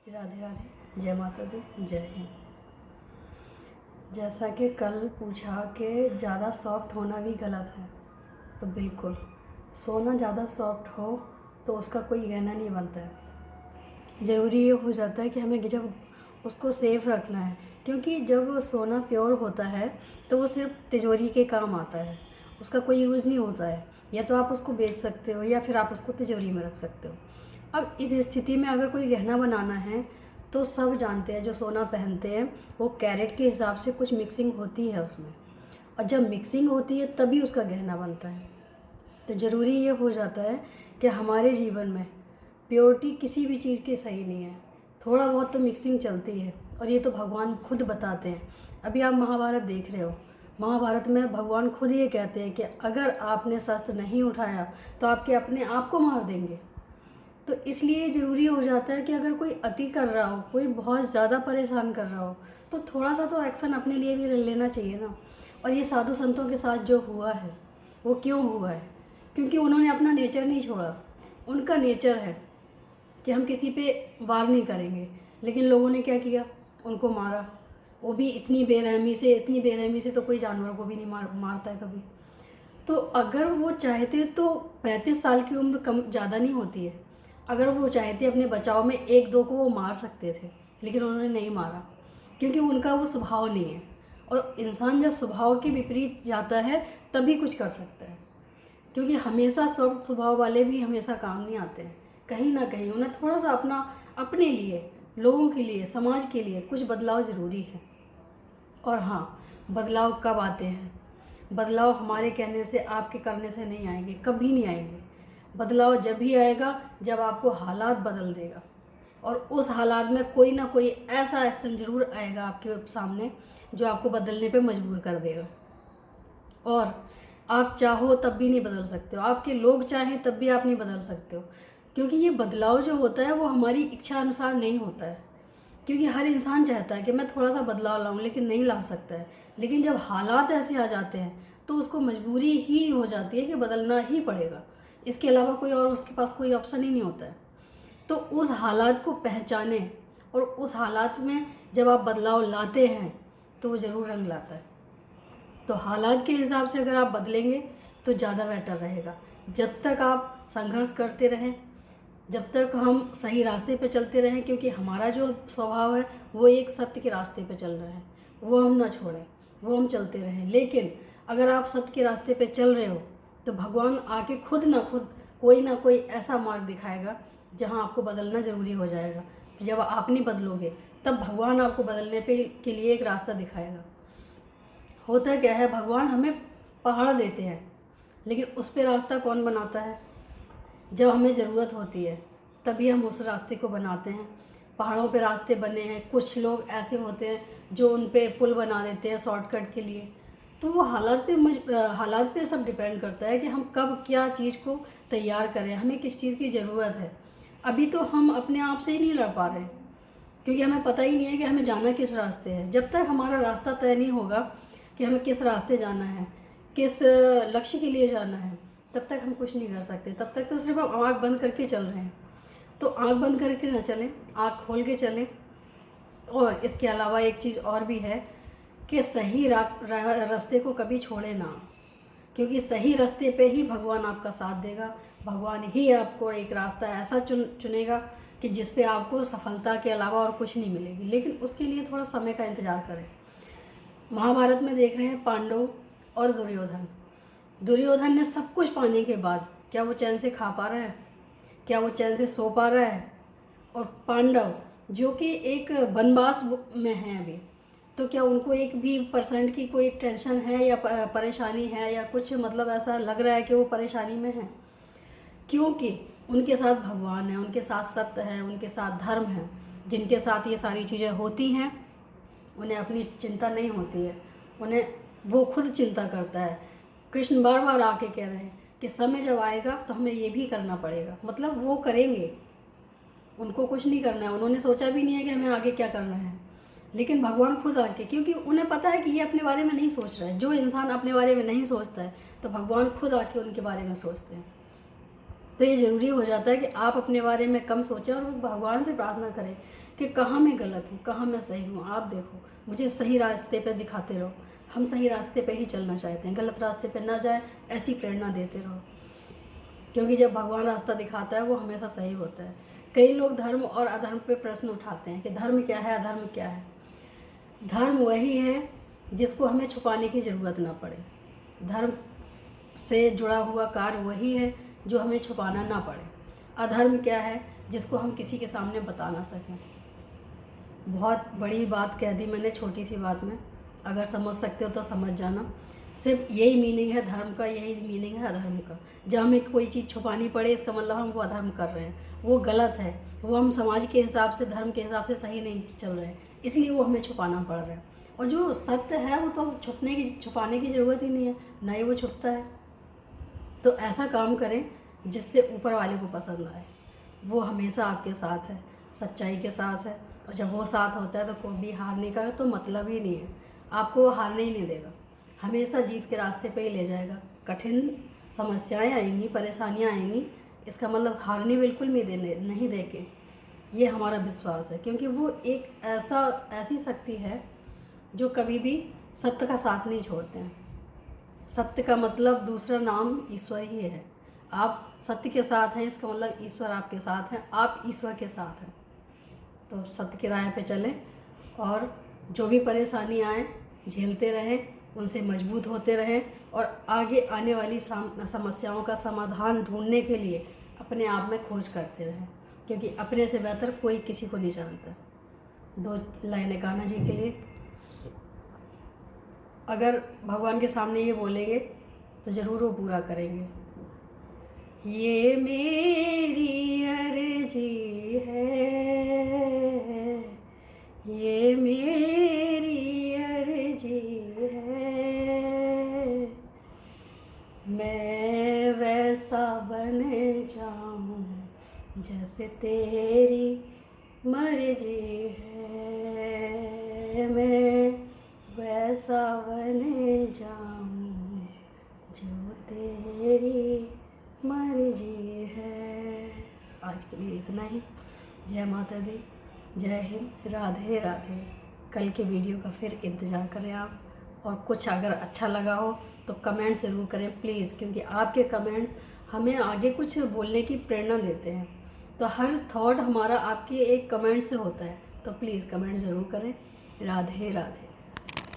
राधे राधे, जय माता दी, जय हिंद। जैसा कि कल पूछा कि ज़्यादा सॉफ्ट होना भी गलत है, तो बिल्कुल सोना ज़्यादा सॉफ्ट हो तो उसका कोई गहना नहीं बनता है। ज़रूरी ये हो जाता है कि हमें जब उसको सेफ रखना है, क्योंकि जब सोना प्योर होता है तो वो सिर्फ तिजोरी के काम आता है, उसका कोई यूज़ नहीं होता है। या तो आप उसको बेच सकते हो या फिर आप उसको तिजोरी में रख सकते हो। अब इस स्थिति में अगर कोई गहना बनाना है तो सब जानते हैं, जो सोना पहनते हैं वो कैरेट के हिसाब से कुछ मिक्सिंग होती है उसमें, और जब मिक्सिंग होती है तभी उसका गहना बनता है। तो ज़रूरी ये हो जाता है कि हमारे जीवन में प्योरिटी किसी भी चीज़ की सही नहीं है। थोड़ा बहुत तो मिक्सिंग चलती है, और ये तो भगवान खुद बताते हैं। अभी आप महाभारत देख रहे हो, महाभारत में भगवान खुद ये कहते हैं कि अगर आपने शस्त्र नहीं उठाया तो आपके अपने आप को मार देंगे। तो इसलिए ज़रूरी हो जाता है कि अगर कोई अति कर रहा हो, कोई बहुत ज़्यादा परेशान कर रहा हो, तो थोड़ा सा तो एक्शन अपने लिए भी लेना चाहिए ना। और ये साधु संतों के साथ जो हुआ है वो क्यों हुआ है? क्योंकि उन्होंने अपना नेचर नहीं छोड़ा। उनका नेचर है कि हम किसी पे वार नहीं करेंगे, लेकिन लोगों ने क्या किया, उनको मारा। वो भी इतनी बेरहमी से तो कोई जानवरों को भी नहीं मारता है कभी। तो अगर वो चाहते तो 35 साल की उम्र कम ज़्यादा नहीं होती है। अगर वो चाहते अपने बचाव में एक दो को वो मार सकते थे, लेकिन उन्होंने नहीं मारा, क्योंकि उनका वो स्वभाव नहीं है। और इंसान जब स्वभाव के विपरीत जाता है तभी कुछ कर सकता है, क्योंकि हमेशा सॉफ्ट स्वभाव वाले भी हमेशा काम नहीं आते हैं। कहीं ना कहीं उन्हें थोड़ा सा अपने लिए, लोगों के लिए, समाज के लिए कुछ बदलाव ज़रूरी है। और हाँ, बदलाव कब आते हैं? बदलाव हमारे कहने से, आपके करने से नहीं आएंगे, कभी नहीं आएंगे। बदलाव जब भी आएगा जब आपको हालात बदल देगा, और उस हालात में कोई ना कोई ऐसा एक्शन ज़रूर आएगा आपके सामने जो आपको बदलने पे मजबूर कर देगा। और आप चाहो तब भी नहीं बदल सकते हो, आपके लोग चाहें तब भी आप नहीं बदल सकते हो, क्योंकि ये बदलाव जो होता है वो हमारी इच्छा अनुसार नहीं होता है। क्योंकि हर इंसान चाहता है कि मैं थोड़ा सा बदलाव लाऊं, लेकिन नहीं ला सकता है। लेकिन जब हालात ऐसे आ जाते हैं तो उसको मजबूरी ही हो जाती है कि बदलना ही पड़ेगा। इसके अलावा कोई और उसके पास कोई ऑप्शन ही नहीं होता है। तो उस हालात को पहचानें, और उस हालात में जब आप बदलाव लाते हैं तो वो ज़रूर रंग लाता है। तो हालात के हिसाब से अगर आप बदलेंगे तो ज़्यादा बेटर रहेगा। जब तक आप संघर्ष करते रहें, जब तक हम सही रास्ते पे चलते रहें, क्योंकि हमारा जो स्वभाव है वो एक सत्य के रास्ते पे चल रहा है, वो हम ना छोड़ें, वो हम चलते रहें। लेकिन अगर आप सत्य के रास्ते पे चल रहे हो तो भगवान आके खुद कोई ना कोई ऐसा मार्ग दिखाएगा जहाँ आपको बदलना ज़रूरी हो जाएगा। जब आप नहीं बदलोगे तब भगवान आपको बदलने के लिए एक रास्ता दिखाएगा। होता क्या है, भगवान हमें पहाड़ देते हैं, लेकिन उस पर रास्ता कौन बनाता है? जब हमें ज़रूरत होती है तभी हम उस रास्ते को बनाते हैं। पहाड़ों पे रास्ते बने हैं, कुछ लोग ऐसे होते हैं जो उन पे पुल बना देते हैं शॉर्टकट के लिए। तो वो हालात पे सब डिपेंड करता है कि हम कब क्या चीज़ को तैयार करें, हमें किस चीज़ की ज़रूरत है। अभी तो हम अपने आप से ही नहीं लड़ पा रहे हैं, क्योंकि हमें पता ही नहीं है कि हमें जाना किस रास्ते है। जब तक हमारा रास्ता तय नहीं होगा कि हमें किस रास्ते जाना है, किस लक्ष्य के लिए जाना है, तब तक हम कुछ नहीं कर सकते। तब तक तो सिर्फ हम आँख बंद करके चल रहे हैं। तो आँख बंद करके ना चलें, आँख खोल के चलें। और इसके अलावा एक चीज़ और भी है कि सही रास्ते को कभी छोड़े ना, क्योंकि सही रास्ते पे ही भगवान आपका साथ देगा। भगवान ही आपको एक रास्ता ऐसा चुनेगा कि जिस पे आपको सफलता के अलावा और कुछ नहीं मिलेगी, लेकिन उसके लिए थोड़ा समय का इंतज़ार करें। महाभारत में देख रहे हैं पांडव और दुर्योधन। दुर्योधन ने सब कुछ पाने के बाद क्या वो चैन से खा पा रहा है? क्या वो चैन से सो पा रहा है? और पांडव जो कि एक वनवास में हैं अभी, तो क्या उनको एक भी परसेंट की कोई टेंशन है या परेशानी है, या कुछ मतलब ऐसा लग रहा है कि वो परेशानी में है? क्योंकि उनके साथ भगवान है, उनके साथ सत्य है, उनके साथ धर्म है। जिनके साथ ये सारी चीज़ें होती हैं उन्हें अपनी चिंता नहीं होती है, उन्हें वो खुद चिंता करता है। कृष्ण बार बार आके कह रहे हैं कि समय जब आएगा तो हमें ये भी करना पड़ेगा, मतलब वो करेंगे, उनको कुछ नहीं करना है। उन्होंने सोचा भी नहीं है कि हमें आगे क्या करना है, लेकिन भगवान खुद आके, क्योंकि उन्हें पता है कि ये अपने बारे में नहीं सोच रहा है। जो इंसान अपने बारे में नहीं सोचता है तो भगवान खुद आके उनके बारे में सोचते हैं। तो ये ज़रूरी हो जाता है कि आप अपने बारे में कम सोचें और भगवान से प्रार्थना करें कि कहाँ मैं गलत हूँ, कहाँ मैं सही हूँ। आप देखो, मुझे सही रास्ते पे दिखाते रहो। हम सही रास्ते पे ही चलना चाहते हैं, गलत रास्ते पे ना जाएं, ऐसी प्रेरणा देते रहो, क्योंकि जब भगवान रास्ता दिखाता है वो हमेशा सही होता है। कई लोग धर्म और अधर्म पे प्रश्न उठाते हैं कि धर्म क्या है, अधर्म क्या है। धर्म वही है जिसको हमें छुपाने की ज़रूरत ना पड़े। धर्म से जुड़ा हुआ कार्य वही है जो हमें छुपाना ना पड़े। अधर्म क्या है, जिसको हम किसी के सामने बता ना सकें। बहुत बड़ी बात कह दी मैंने छोटी सी बात में, अगर समझ सकते हो तो समझ जाना। सिर्फ यही मीनिंग है धर्म का, यही मीनिंग है अधर्म का। जब हमें कोई चीज़ छुपानी पड़े इसका मतलब हम वो अधर्म कर रहे हैं, वो गलत है, वो हम समाज के हिसाब से, धर्म के हिसाब से सही नहीं चल रहे हैं, इसलिए वो हमें छुपाना पड़ रहा है। और जो सत्य है वो तो छुपाने की ज़रूरत ही नहीं है, ना ही वो छुपता है। तो ऐसा काम करें जिससे ऊपर वाले को पसंद आए। वो हमेशा आपके साथ है, सच्चाई के साथ है। और जब वो साथ होता है तो कोई भी हारने का तो मतलब ही नहीं है। आपको वो हारने ही नहीं देगा, हमेशा जीत के रास्ते पे ही ले जाएगा। कठिन समस्याएं आएंगी, परेशानियां आएंगी, इसका मतलब हारने बिल्कुल नहीं देके, ये हमारा विश्वास है। क्योंकि वो एक ऐसी शक्ति है जो कभी भी सत्य का साथ नहीं छोड़ते हैं। सत्य का मतलब दूसरा नाम ईश्वर ही है। आप सत्य के साथ हैं, इसका मतलब ईश्वर आपके साथ हैं, आप ईश्वर के साथ हैं। तो सत्य की राह पे चलें और जो भी परेशानी आए झेलते रहें, उनसे मजबूत होते रहें और आगे आने वाली समस्याओं का समाधान ढूंढने के लिए अपने आप में खोज करते रहें, क्योंकि अपने से बेहतर कोई किसी को नहीं जानता। 2 लाइनें कान्हा जी के लिए। अगर भगवान के सामने ये बोलेंगे तो ज़रूर वो पूरा करेंगे। ये मेरी अर्जी है, ये मेरी अर्जी है, मैं वैसा बन जाऊं जैसे तेरी मर्जी है, मैं वैसा बन जाऊं जो तेरी मर्जी है। आज के लिए इतना ही। जय माता दी, जय हिंद, राधे राधे। कल के वीडियो का फिर इंतज़ार करें आप। और कुछ अगर अच्छा लगा हो तो कमेंट ज़रूर करें प्लीज़, क्योंकि आपके कमेंट्स हमें आगे कुछ बोलने की प्रेरणा देते हैं। तो हर थॉट हमारा आपके एक कमेंट से होता है, तो प्लीज़ कमेंट ज़रूर करें। राधे राधे।